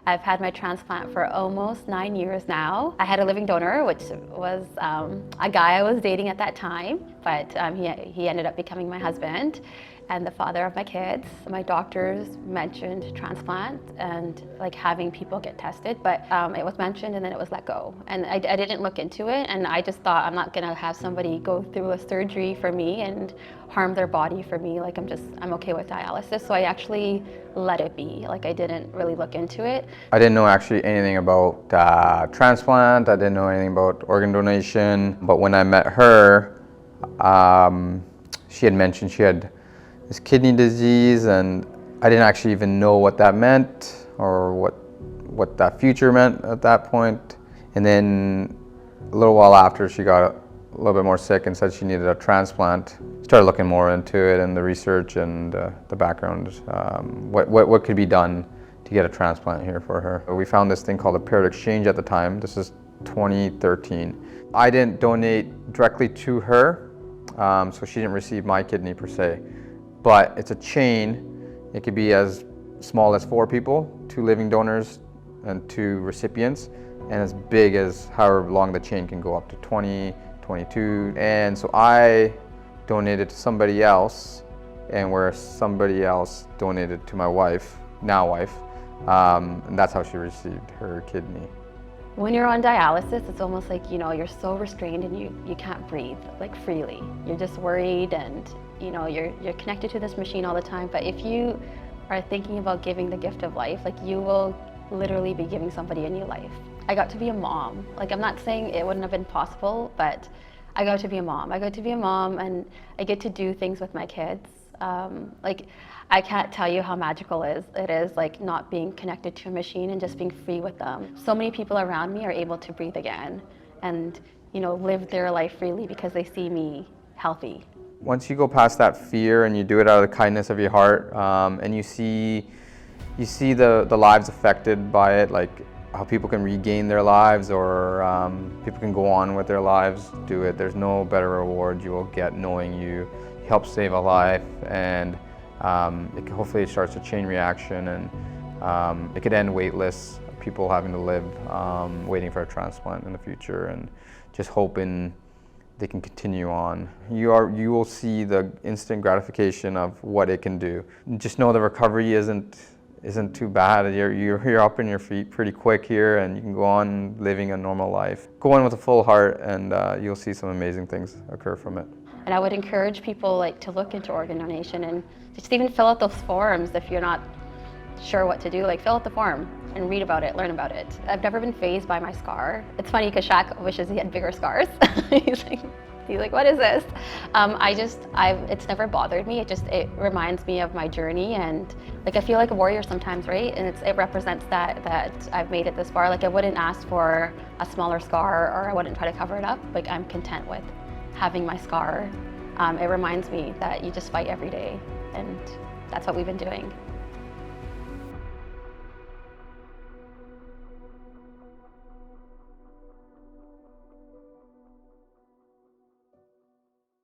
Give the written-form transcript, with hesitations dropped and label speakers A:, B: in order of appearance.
A: I've had my transplant for almost 9 years now. I had a living donor, which was a guy I was dating at that time, but he ended up becoming my husband and the father of my kids. My doctors mentioned transplant and like having people get tested, but it was mentioned and then it was let go. And I didn't look into it, and I just thought I'm not gonna have somebody go through a surgery for me and harm their body for me. Like I'm okay with dialysis, so I actually let it be. Like I didn't really look into it.
B: I didn't know actually anything about transplant. I didn't know anything about organ donation. But when I met her, she had mentioned she had this kidney disease, and I didn't actually even know what that meant or what that future meant at that point. And then a little while after, she got a little bit more sick and said she needed a transplant. Started looking more into it and the research and the background, what could be done to get a transplant here for her. We found this thing called a paired exchange at the time. This is 2013. I didn't donate directly to her, so she didn't receive my kidney per se. But it's a chain. It could be as small as 4 people, 2 living donors and 2 recipients, and as big as however long the chain can go, up to 20, 22. And so I donated to somebody else, and where somebody else donated to my wife, now wife, and that's how she received her kidney.
A: When you're on dialysis, it's almost like, you're so restrained and you can't breathe like freely. You're just worried, and you're connected to this machine all the time. But if you are thinking about giving the gift of life, like you will literally be giving somebody a new life. I got to be a mom. Like, I'm not saying it wouldn't have been possible, but I got to be a mom. I got to be a mom, and I get to do things with my kids. Like, I can't tell you how magical it is like not being connected to a machine and just being free with them. So many people around me are able to breathe again and live their life freely because they see me healthy.
B: Once you go past that fear and you do it out of the kindness of your heart, and you see the lives affected by it, like how people can regain their lives, or people can go on with their lives, do it. There's no better reward you will get knowing you helped save a life, and hopefully it starts a chain reaction, and it could end wait lists, people having to live waiting for a transplant in the future, and just hoping they can continue on. You will see the instant gratification of what it can do. Just know the recovery isn't too bad. You're up in your feet pretty quick here, and you can go on living a normal life. Go on with a full heart, and you'll see some amazing things occur from it.
A: And I would encourage people to look into organ donation and just even fill out those forms if you're not sure what to do. Fill out the form and read about it, learn about it. I've never been fazed by my scar. It's funny because Shak wishes he had bigger scars. He's like, what is this? It's never bothered me. It reminds me of my journey, and I feel like a warrior sometimes, right? And it represents that I've made it this far. I wouldn't ask for a smaller scar, or I wouldn't try to cover it up. I'm content with having my scar. It reminds me that you just fight every day, and that's what we've been doing.